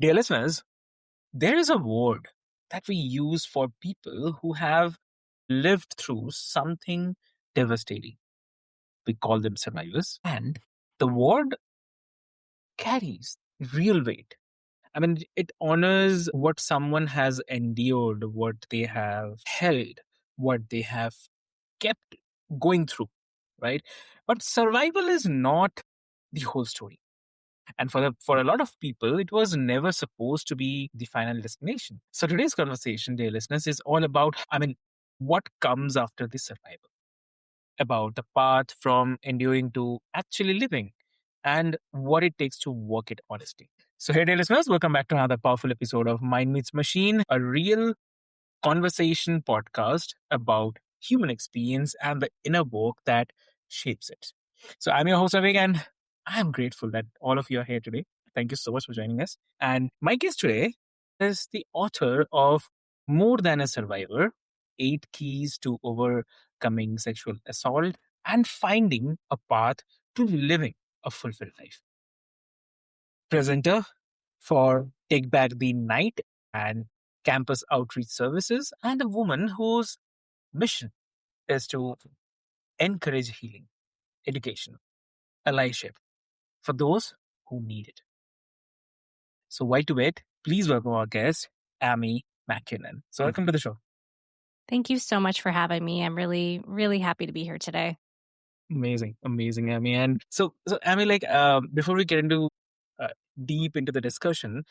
Dear listeners, there is a word that we use for people who have lived through something devastating. We call them survivors. And the word carries real weight. I mean, it honors what someone has endured, what they have held, what they have kept going through, right? But survival is not the whole story. And for a lot of people, it was never supposed to be the final destination. So today's conversation, dear listeners, is all about, what comes after the survival, about the path from enduring to actually living, and what it takes to work it honestly. So, hey, dear listeners, welcome back to another powerful episode of Mind Meets Machine, a real conversation podcast about human experience and the inner work that shapes it. So, I'm your host, Avik, and I'm grateful that all of you are here today. Thank you so much for joining us. And my guest today is the author of More Than a Survivor: 8 Keys to Overcoming Sexual Assault and Finding a Path to Living a Fulfilled Life. Presenter for Take Back the Night and Campus Outreach Services, and a woman whose mission is to encourage healing, education, allyship for those who need it. So, why to wait? Please welcome our guest, Amy MacKinnon. So, welcome to the show. Thank you so much for having me. I'm really, really happy to be here today. Amazing, amazing, Amy. And so Amy, before we get into uh, deep into the discussion,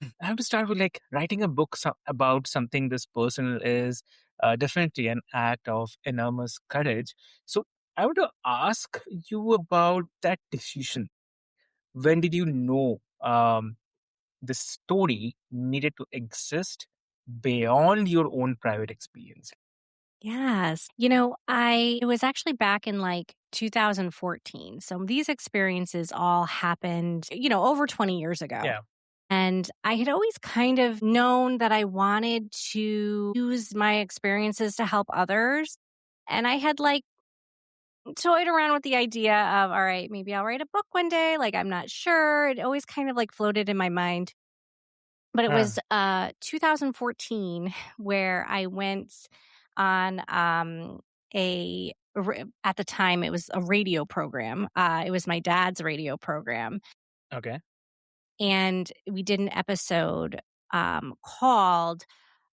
I have to start with like writing a book about something this personal is definitely an act of enormous courage. So I want to ask you about that decision. When did you know the story needed to exist beyond your own private experience? Yes. It was actually back in like 2014. So these experiences all happened, over 20 years ago. Yeah. And I had always kind of known that I wanted to use my experiences to help others. And I had like toyed around with the idea of, all right, maybe I'll write a book one day. Like, I'm not sure. It always kind of like floated in my mind. But it was 2014 where I went on at the time it was a radio program. It was my dad's radio program. Okay. And we did an episode called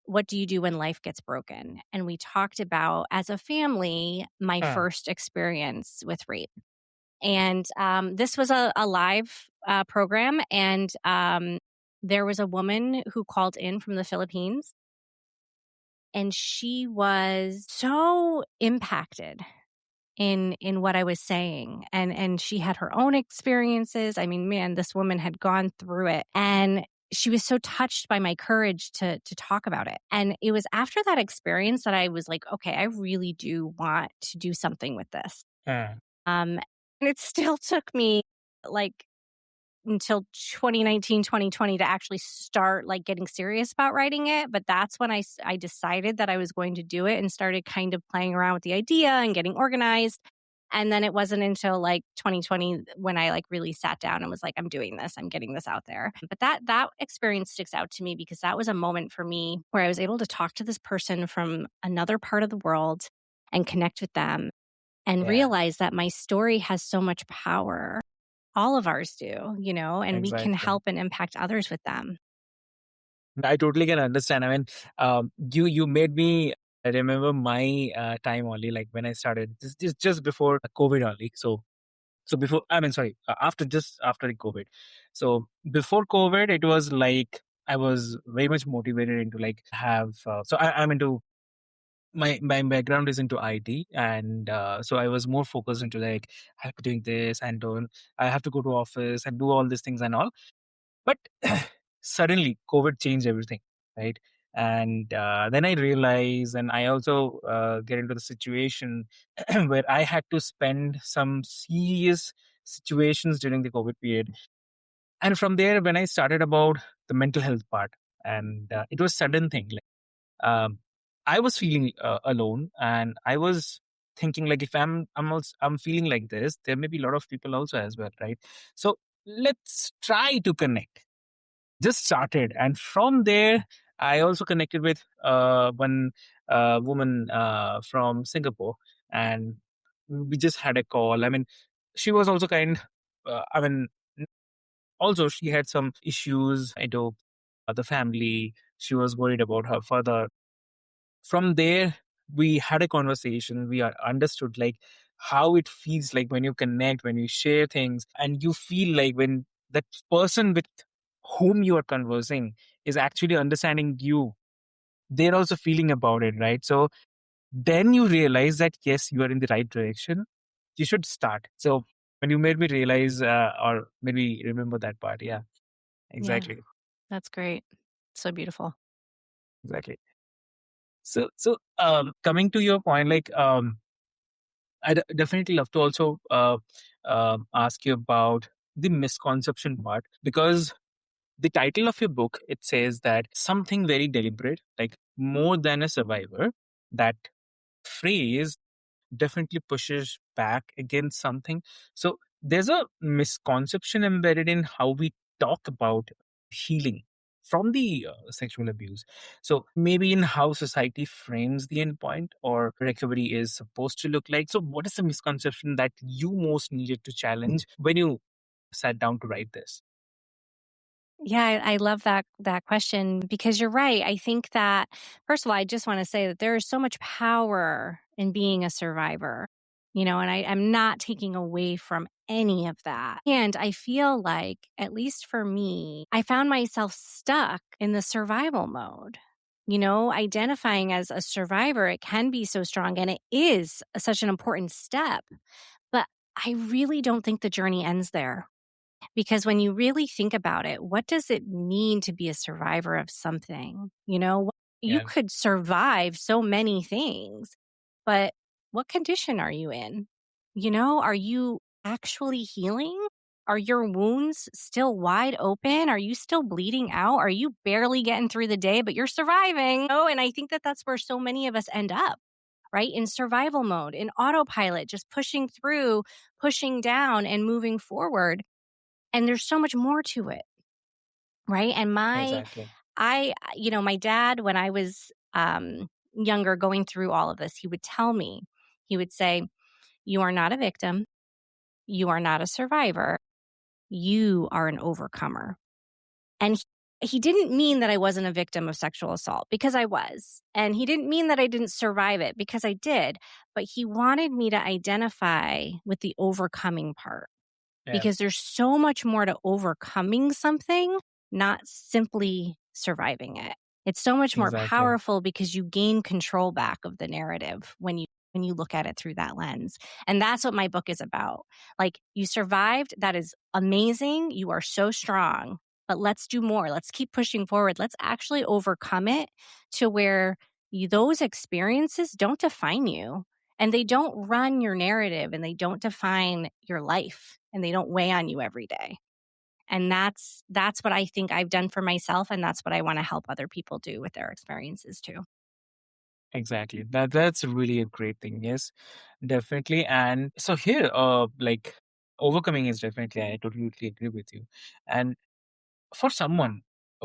"What Do You Do When Life Gets Broken?" And we talked about, as a family, my first experience with rape. And this was a live program. And there was a woman who called in from the Philippines. And she was so impacted in what I was saying. And she had her own experiences. I mean, man, this woman had gone through it. And she was so touched by my courage to talk about it. And it was after that experience that I was like, okay, I really do want to do something with this. And it still took me like until 2019, 2020 to actually start like getting serious about writing it. But that's when I decided that I was going to do it and started kind of playing around with the idea and getting organized. And then it wasn't until like 2020 when I like really sat down and was like, I'm doing this, I'm getting this out there. But that experience sticks out to me because that was a moment for me where I was able to talk to this person from another part of the world and connect with them and realize that my story has so much power. All of ours do, and we can help and impact others with them. I totally can understand. I mean, you made me remember my time only, like when I started just before COVID only. So before, after after the COVID. So before COVID, it was like I was very much motivated into like have. I'm into my background is into IT, and so I was more focused into like I have to doing this and doing. I have to go to office and do all these things and all. But suddenly, COVID changed everything, right? And then I realized, and I also get into the situation where I had to spend some serious situations during the COVID period. And from there, when I started about the mental health part, and it was sudden thing. Um, I was feeling alone, and I was thinking like if I'm feeling like this, there may be a lot of people also as well, right? So let's try to connect. just started. And from there, I also connected with one woman from Singapore, and we just had a call. I mean, she was also I mean, also she had some issues into the family. She was worried about her father. From there, we had a conversation. We are understood like how it feels like when you connect, when you share things, and you feel like when that person with whom you are conversing is actually understanding you, they're also feeling about it, right? So then you realize that yes, you are in the right direction. You should start. So when you made me realize or maybe remember that part, yeah, Yeah, exactly, that's great. So beautiful. exactly. So coming to your point, like I'd definitely love to also ask you about the misconception part, because the title of your book, it says that something very deliberate, like more than a survivor. That phrase definitely pushes back against something. So there's a misconception embedded in how we talk about healing from the sexual abuse. So maybe in how society frames the endpoint or recovery is supposed to look like. So what is the misconception that you most needed to challenge when you sat down to write this? Yeah, I love that question because you're right. I think that first of all, I just want to say that there is so much power in being a survivor, and I'm not taking away from any of that. And I feel like, at least for me, I found myself stuck in the survival mode. Identifying as a survivor, it can be so strong and it is such an important step. But I really don't think the journey ends there. Because when you really think about it, what does it mean to be a survivor of something? You Yeah, could survive so many things, but what condition are you in? Are you actually healing? Are your wounds still wide open? Are you still bleeding out? Are you barely getting through the day, but you're surviving? Oh, and I think that that's where so many of us end up, right? In survival mode, in autopilot, just pushing through, pushing down, and moving forward. And there's so much more to it, right? And exactly. my dad, when I was younger going through all of this, he would tell me, he would say, "You are not a victim. You are not a survivor. You are an overcomer." And he didn't mean that I wasn't a victim of sexual assault, because I was. And he didn't mean that I didn't survive it, because I did. But he wanted me to identify with the overcoming part, Yeah, because there's so much more to overcoming something, not simply surviving it. It's so much more exactly. powerful because you gain control back of the narrative when you look at it through that lens. And that's what my book is about. Like, you survived, that is amazing. You are so strong. But let's do more. Let's keep pushing forward. Let's actually overcome it to where those experiences don't define you, and they don't run your narrative, and they don't define your life, and they don't weigh on you every day. And that's what I think I've done for myself, and that's what I want to help other people do with their experiences too. Exactly. That's really a great thing. Yes, definitely. And so here, like overcoming is definitely, I totally agree with you. And for someone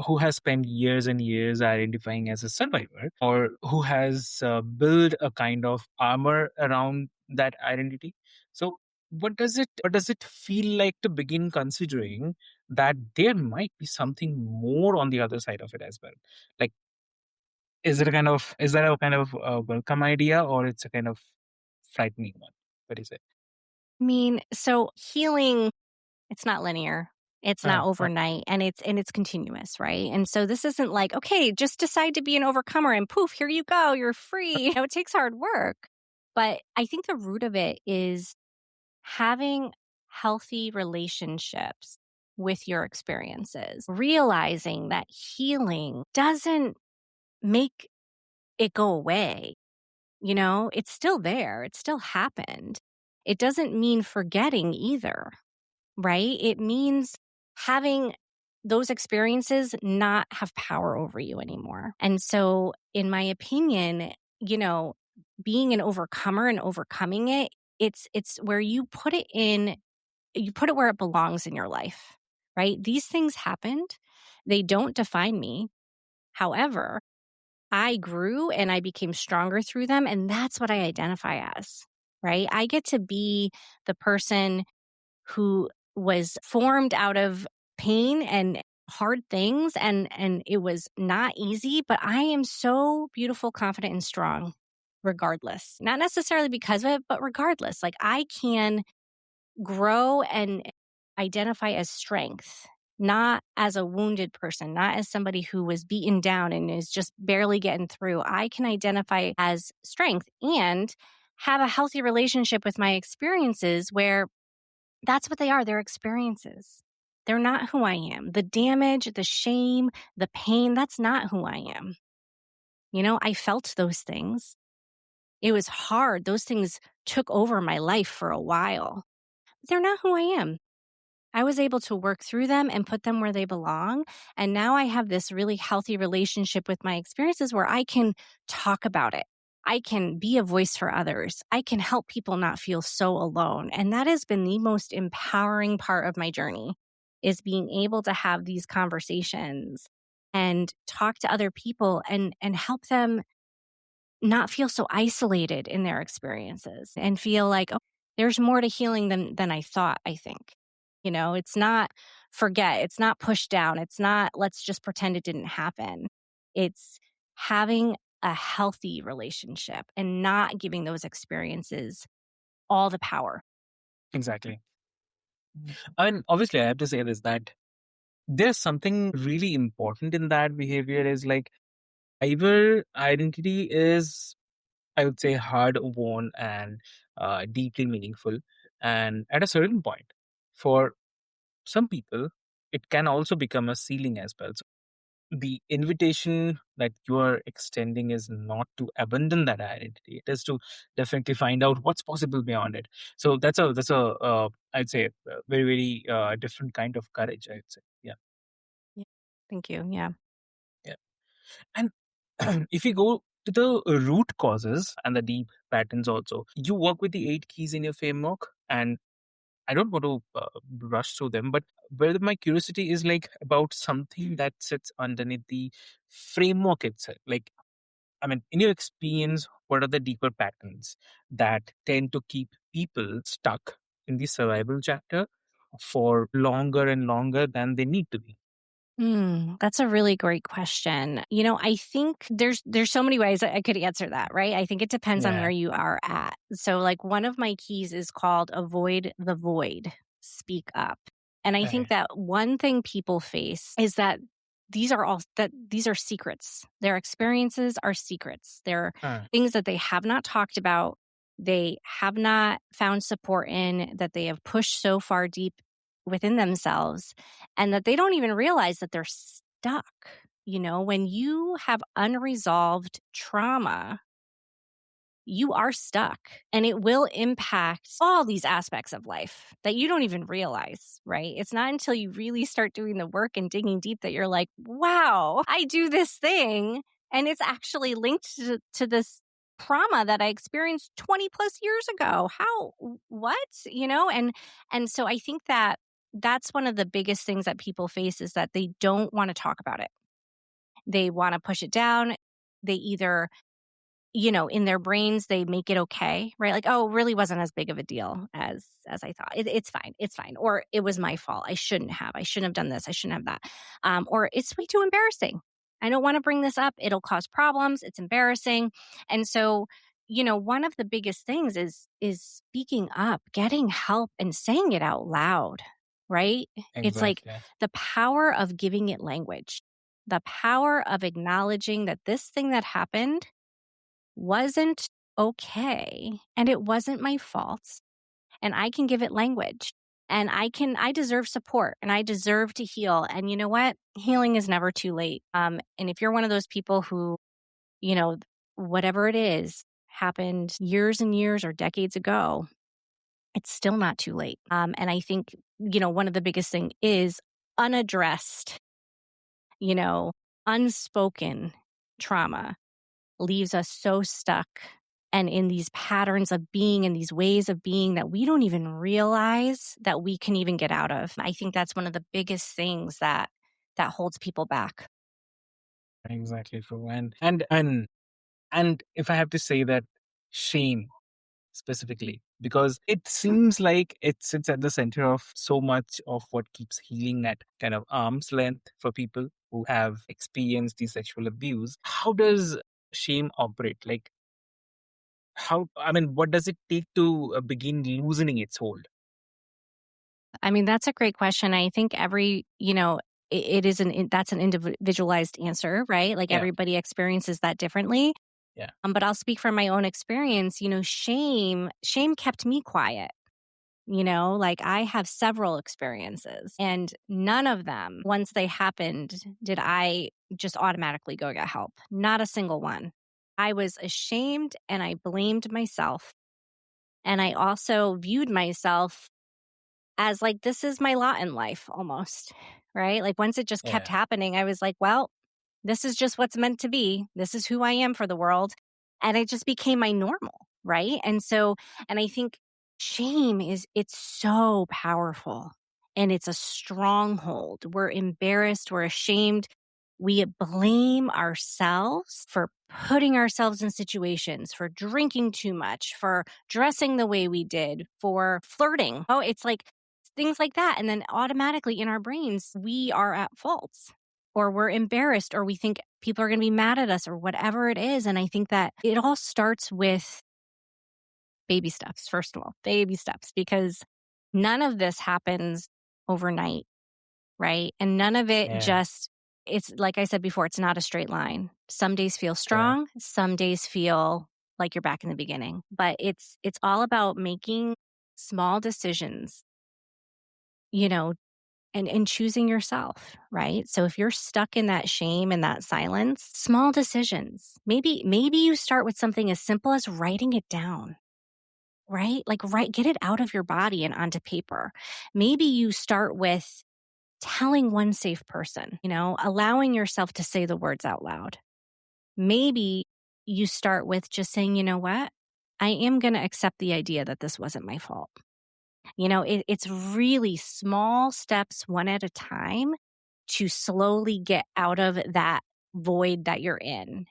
who has spent years and years identifying as a survivor, or who has built a kind of armor around that identity, so what does it feel like to begin considering that there might be something more on the other side of it as well? Like, is that a kind of welcome idea, or it's a kind of frightening one? What is it? I mean, so healing, it's not linear. It's not Right. overnight, and it's continuous, right? And so this isn't like, okay, just decide to be an overcomer and poof, here you go, you're free. It takes hard work. But I think the root of it is having healthy relationships with your experiences, realizing that healing doesn't make it go away. It's still there, it still happened. It doesn't mean forgetting either, right? It means having those experiences not have power over you anymore. And so, in my opinion, you know, being an overcomer and overcoming it, it's where you put it where it belongs in your life, right? These things happened. They don't define me. However, I grew and I became stronger through them. And that's what I identify as, right? I get to be the person who was formed out of pain and hard things, and it was not easy, but I am so beautiful, confident, and strong regardless. Not necessarily because of it, but regardless. Like, I can grow and identify as strength, not as a wounded person, not as somebody who was beaten down and is just barely getting through. I can identify as strength and have a healthy relationship with my experiences where that's what they are. They're experiences. They're not who I am. The damage, the shame, the pain, that's not who I am. I felt those things. It was hard. Those things took over my life for a while. But they're not who I am. I was able to work through them and put them where they belong. And now I have this really healthy relationship with my experiences where I can talk about it. I can be a voice for others. I can help people not feel so alone. And that has been the most empowering part of my journey, is being able to have these conversations and talk to other people and help them not feel so isolated in their experiences and feel like, oh, there's more to healing than I thought, I think. It's not forget, it's not push down, it's not let's just pretend it didn't happen. It's having a healthy relationship and not giving those experiences all the power. Exactly. I mean, obviously, I have to say this that there's something really important in that behavior is like either identity is, I would say, hard won and deeply meaningful. And at a certain point, for some people, it can also become a ceiling as well. So the invitation that you are extending is not to abandon that identity. It is to definitely find out what's possible beyond it. So that's a I'd say a very very different kind of courage. I'd say, yeah, Yeah. Thank you. Yeah. yeah. And if you go to the root causes and the deep patterns, also, you work with the 8 keys in your framework, and I don't want to rush through them, but where my curiosity is like about something that sits underneath the framework itself. Like, I mean, in your experience, what are the deeper patterns that tend to keep people stuck in the survival chapter for longer and longer than they need to be? That's a really great question. I think there's so many ways I could answer that, right? I think it depends on Yeah. where you are at. So like one of my keys is called avoid the void, speak up. And I think Okay. that one thing people face is that these are secrets. Their experiences are secrets. They're Uh, things that they have not talked about. They have not found support in, that they have pushed so far deep within themselves, and that they don't even realize that they're stuck. When you have unresolved trauma, you are stuck, and it will impact all these aspects of life that you don't even realize, right? It's not until you really start doing the work and digging deep that you're like, wow, I do this thing, and it's actually linked to this trauma that I experienced 20 plus years ago. How, what, and so I think that that's one of the biggest things that people face, is that they don't want to talk about it. They want to push it down. They either, in their brains, they make it okay, right? Like, oh, it really wasn't as big of a deal as I thought. It's fine. It's fine. Or it was my fault. I shouldn't have. I shouldn't have done this. I shouldn't have that. Or it's way too embarrassing. I don't want to bring this up. It'll cause problems. It's embarrassing. And so, one of the biggest things is speaking up, getting help, and saying it out loud, right? It's like exactly. the power of giving it language, the power of acknowledging that this thing that happened wasn't okay and it wasn't my fault, and I can give it language, and I deserve support, and I deserve to heal. And you know what? Healing is never too late. And if you're one of those people who, you know, whatever it is happened years and years or decades ago, it's still not too late. And I think, one of the biggest thing is unaddressed, you know, unspoken trauma leaves us so stuck and in these patterns of being and these ways of being that we don't even realize that we can even get out of. I think that's one of the biggest things that holds people back. Exactly true. And if I have to say that shame specifically, because it seems like it sits at the center of so much of what keeps healing at kind of arm's length for people who have experienced the sexual abuse. How does shame operate? Like, how, I mean, what does it take to begin loosening its hold? I mean, that's a great question. I think it is that's an individualized answer, right? Like Yeah. everybody experiences that differently. Yeah. But I'll speak from my own experience. Shame kept me quiet. Like I have several experiences and none of them, once they happened, did I just automatically go get help. Not a single one. I was ashamed and I blamed myself. And I also viewed myself as like, this is my lot in life almost, right? Like once it just kept Yeah. happening, I was like, well, this is just what's meant to be. This is who I am for the world. And it just became my normal, right? And I think it's so powerful and it's a stronghold. We're embarrassed, we're ashamed. We blame ourselves for putting ourselves in situations, for drinking too much, for dressing the way we did, for flirting. Oh, it's like things like that. And then automatically in our brains, we are at fault or we're embarrassed or we think people are going to be mad at us or whatever it is. And I think that it all starts with baby steps, first of all, baby steps, because none of this happens overnight, right? And none of it Yeah. it's like I said before, it's not a straight line. Some days feel Correct. strong, some days feel like you're back in the beginning, but it's all about making small decisions, you know, and choosing yourself, right? So if you're stuck in that shame and that silence, small decisions. Maybe you start with something as simple as writing it down, right? Like get it out of your body and onto paper. Maybe you start with telling one safe person, allowing yourself to say the words out loud. Maybe you start with just saying, you know what? I am going to accept the idea that this wasn't my fault. It's really small steps, one at a time, to slowly get out of that void that you're in.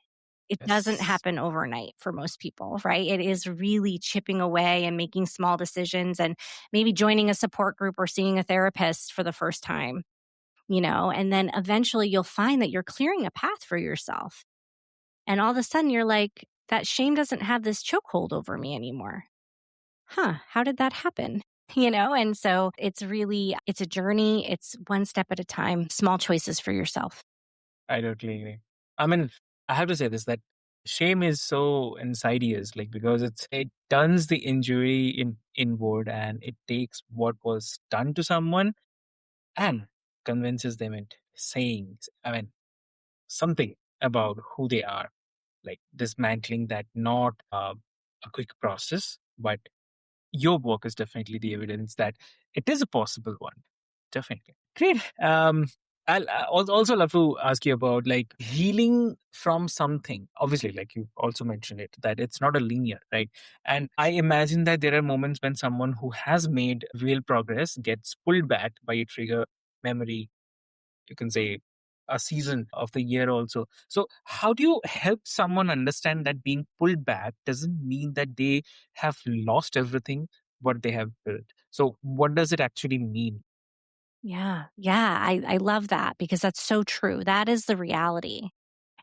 It doesn't Yes. happen overnight for most people, right? It is really chipping away and making small decisions and maybe joining a support group or seeing a therapist for the first time, and then eventually you'll find that you're clearing a path for yourself. And all of a sudden you're like, that shame doesn't have this chokehold over me anymore. Huh, how did that happen? And so it's a journey. It's one step at a time, small choices for yourself. I totally agree. I mean, I have to say this, that shame is so insidious, like, because it turns the injury inward, and it takes what was done to someone and convinces them into saying, I mean, something about who they are, like dismantling that, not a quick process, but your work is definitely the evidence that it is a possible one. Definitely. Great. I'll also love to ask you about like healing from something. Obviously, like you also mentioned it, that it's not a linear, right? And I imagine that there are moments when someone who has made real progress gets pulled back by a trigger, memory, you can say a season of the year also. So how do you help someone understand that being pulled back doesn't mean that they have lost everything what they have built? So what does it actually mean? Yeah. Yeah. I love that because that's so true. That is the reality.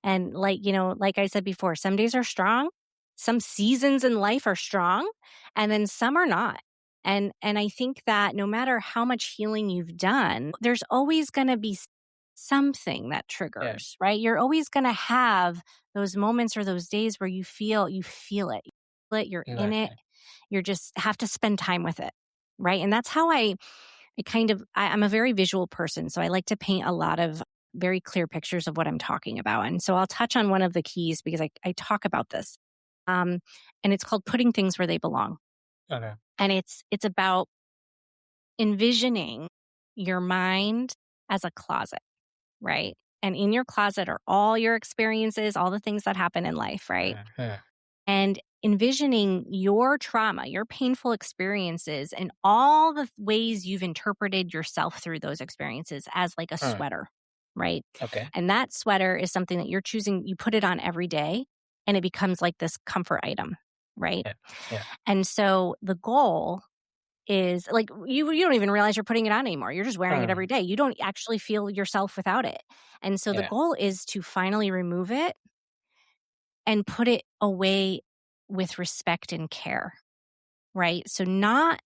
And like I said before, some days are strong, some seasons in life are strong, and then some are not. And I think that no matter how much healing you've done, there's always going to be something that Yeah, triggers, right? You're always going to have those moments or those days where you feel it. You're in it. exactly. You just have to spend time with it. Right? And that's how I'm a very visual person. So I like to paint a lot of very clear pictures of what I'm talking about. And so I'll touch on one of the keys because I talk about this. Um, and it's called putting things where they belong. Okay. And it's about envisioning your mind as a closet, right? And in your closet are all your experiences, all the things that happen in life, right? Yeah, yeah. And envisioning your trauma, your painful experiences, and all the ways you've interpreted yourself through those experiences as like a Huh. sweater, right? Okay. And that sweater is something that you're choosing, you put it on every day and it becomes like this comfort item, right? Yeah. Yeah. And so the goal is like you don't even realize you're putting it on anymore. You're just wearing it Huh. every day. You don't actually feel yourself without it. And so the Yeah. goal is to finally remove it and put it away with respect and care, right? So not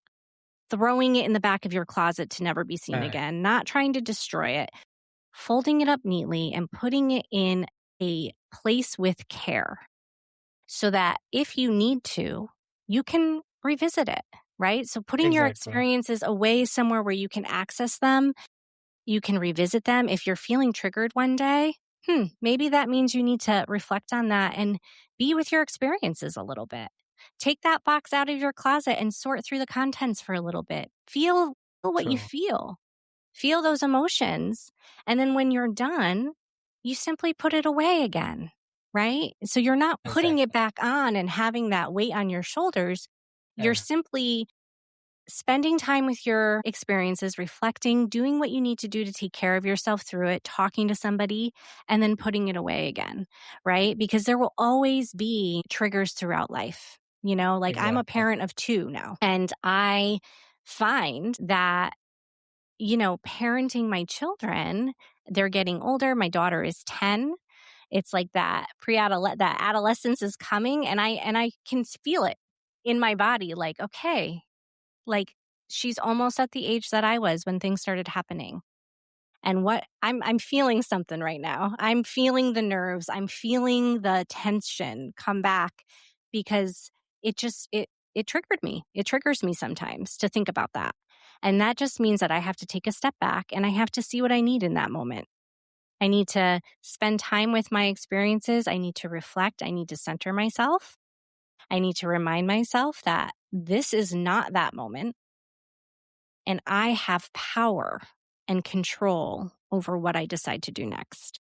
throwing it in the back of your closet to never be seen Uh, again, not trying to destroy it, folding it up neatly and putting it in a place with care so that if you need to, you can revisit it, right? So putting your exactly. experiences away somewhere where you can access them, you can revisit them. If you're feeling triggered one day, maybe that means you need to reflect on that and be with your experiences a little bit. Take that box out of your closet and sort through the contents for a little bit. Feel what you True. feel those emotions. And then when you're done, you simply put it away again, right? So you're not putting it Exactly. back on and having that weight on your shoulders. You're Uh, simply spending time with your experiences, reflecting, doing what you need to do to take care of yourself through it, talking to somebody, and then putting it away again, right? Because there will always be triggers throughout life. Like I'm a exactly. parent of two now, and I find that parenting my children, they're getting older. My daughter is 10. It's like that that adolescence is coming, and I can feel it in my body like, okay, like she's almost at the age that I was when things started happening. And what I'm feeling something right now. I'm feeling the nerves. I'm feeling the tension come back because it triggered me. It triggers me sometimes to think about that. And that just means that I have to take a step back and I have to see what I need in that moment. I need to spend time with my experiences. I need to reflect. I need to center myself. I need to remind myself that this is not that moment and I have power and control over what I decide to do next.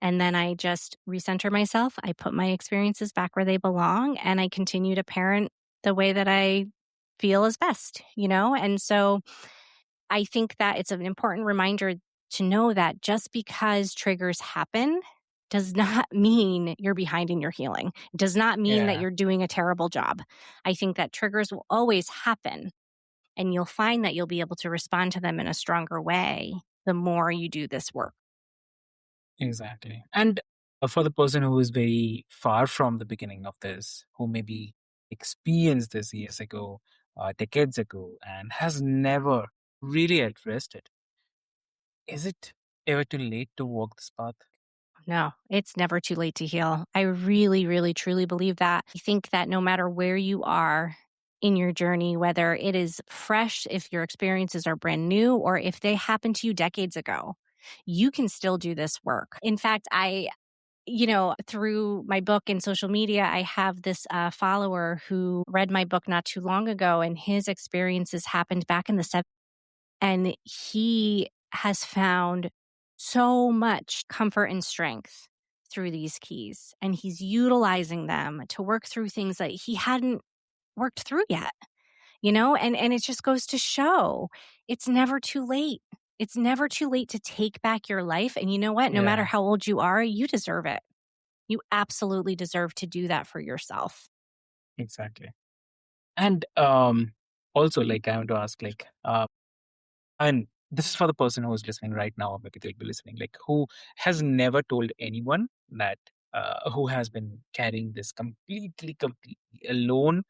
And then I just recenter myself. I put my experiences back where they belong and I continue to parent the way that I feel is best. And so I think that it's an important reminder to know that just because triggers happen does not mean you're behind in your healing. It does not mean that Yeah. you're doing a terrible job. I think that triggers will always happen and you'll find that you'll be able to respond to them in a stronger way the more you do this work. Exactly. And for the person who is very far from the beginning of this, who maybe experienced this years ago, decades ago, and has never really addressed it, is it ever too late to walk this path? No, it's never too late to heal. I really, really, truly believe that. I think that no matter where you are in your journey, whether it is fresh, if your experiences are brand new, or if they happened to you decades ago, you can still do this work. In fact, through my book and social media, I have this follower who read my book not too long ago, and his experiences happened back in the 70s. And he has found so much comfort and strength through these keys. And he's utilizing them to work through things that he hadn't worked through yet. And it just goes to show it's never too late. It's never too late to take back your life. And you know what? No matter Yeah, how old you are, you deserve it. You absolutely deserve to do that for yourself. exactly. And also, like, I want to ask, like, and this is for the person who is listening right now, or maybe they'll be listening, like, who has never told anyone that, who has been carrying this completely alone,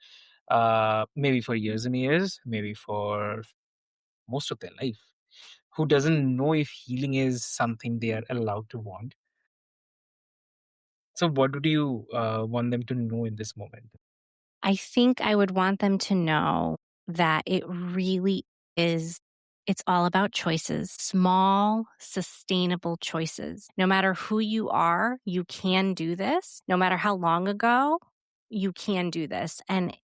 maybe for years and years, maybe for most of their life, who doesn't know if healing is something they are allowed to want. So, what would you want them to know in this moment? I think I would want them to know that it really is, it's all about choices, small, sustainable choices. No matter who you are, you can do this. No matter how long ago, you can do this. And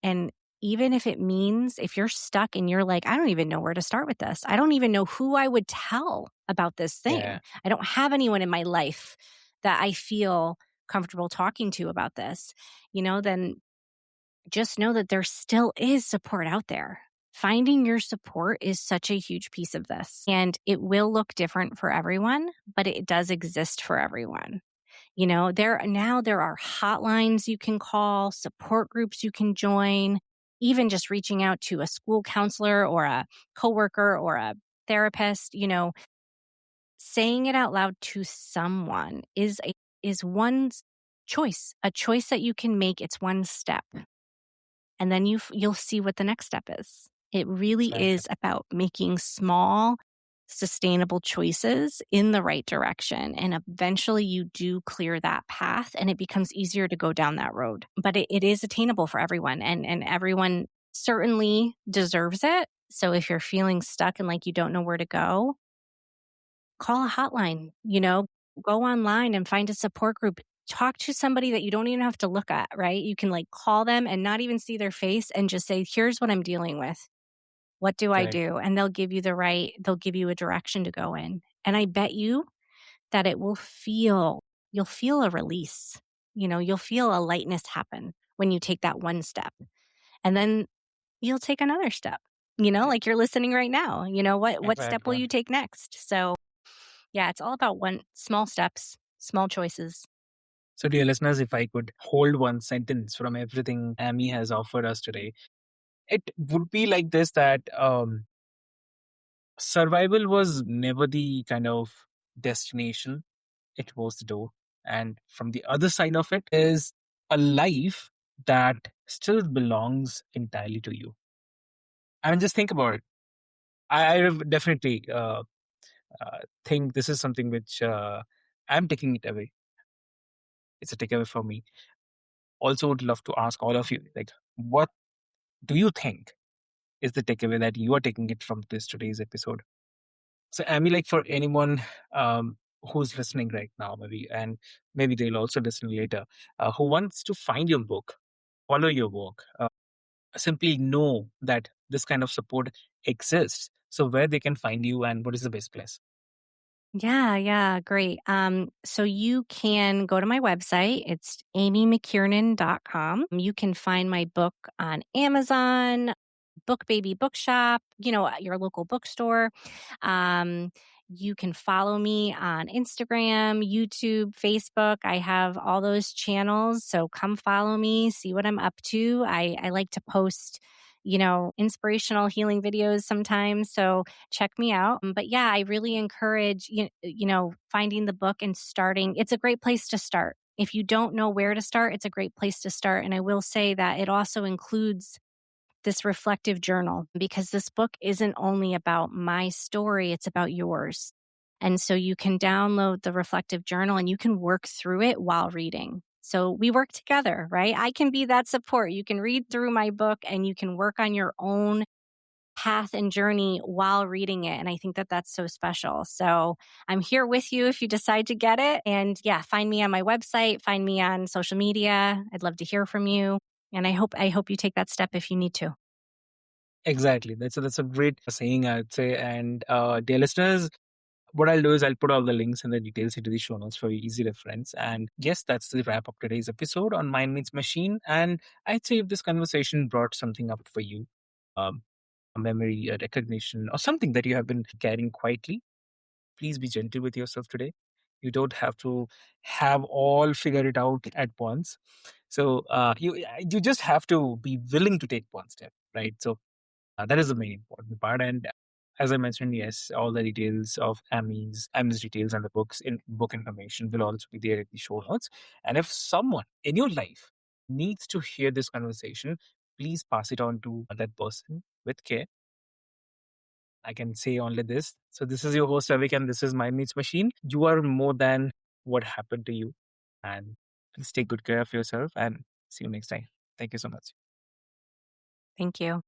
even if it means if you're stuck and you're like, I don't even know where to start with this. I don't even know who I would tell about this thing. Yeah, I don't have anyone in my life that I feel comfortable talking to about this, then just know that there still is support out there. Finding your support is such a huge piece of this, and it will look different for everyone, but it does exist for everyone. There are hotlines you can call, support groups you can join, even just reaching out to a school counselor or a coworker or a therapist, saying it out loud to someone is one choice, a choice that you can make. It's one step. And then you'll see what the next step is. It really Exactly. is about making small, sustainable choices in the right direction. And eventually you do clear that path and it becomes easier to go down that road. But it is attainable for everyone, and everyone certainly deserves it. So if you're feeling stuck and like you don't know where to go, call a hotline, go online and find a support group. Talk to somebody that you don't even have to look at, right? You can like call them and not even see their face and just say, here's what I'm dealing with. What do I Correct. do? And they'll give you a direction to go in. And I bet you that you'll feel a release. You'll feel a lightness happen when you take that one step. And then you'll take another step, like you're listening right now. What step will Exactly. you take next? So yeah, it's all about one small steps, small choices. So, dear listeners, if I could hold one sentence from everything Amy has offered us today, it would be like this: that survival was never the kind of destination, it was the door. And from the other side of it is a life that still belongs entirely to you. I mean, just think about it. I definitely think this is something which I'm taking it away. It's a takeaway for me. Also, would love to ask all of you, like, what do you think is the takeaway that you are taking it from this today's episode? So, I mean, like for anyone who's listening right now, maybe, and maybe they'll also listen later, who wants to find your book, follow your work, simply know that this kind of support exists. So, where they can find you and what is the best place? Yeah, great. So you can go to my website. It's amymckiernan.com. You can find my book on Amazon, Book Baby Bookshop, your local bookstore. Um, you can follow me on Instagram, YouTube, Facebook. I have all those channels. So come follow me, see what I'm up to. I like to post, inspirational healing videos sometimes. So check me out. But yeah, I really encourage, finding the book and starting. It's a great place to start. If you don't know where to start, it's a great place to start. And I will say that it also includes this reflective journal, because this book isn't only about my story, it's about yours. And so you can download the reflective journal and you can work through it while reading. So we work together, right? I can be that support. You can read through my book and you can work on your own path and journey while reading it. And I think that that's so special. So I'm here with you if you decide to get it. And yeah, find me on my website, find me on social media. I'd love to hear from you. And I hope you take that step if you need to. Exactly. That's a great saying, I'd say. And dear listeners, what I'll do is I'll put all the links and the details into the show notes for easy reference. And yes, that's the wrap up today's episode on Mind Meets Machine. And I'd say if this conversation brought something up for you, um, a memory, a recognition, or something that you have been carrying quietly, please be gentle with yourself today. You don't have to have all figured it out at once. So you just have to be willing to take one step, right? So that is the main important part. And as I mentioned, yes, all the details of Amy's details and the book information will also be there in the show notes. And if someone in your life needs to hear this conversation, please pass it on to that person with care. I can say only this. So this is your host Avik, and this is My Meets Machine. You are more than what happened to you, and please take good care of yourself. And see you next time. Thank you so much. Thank you.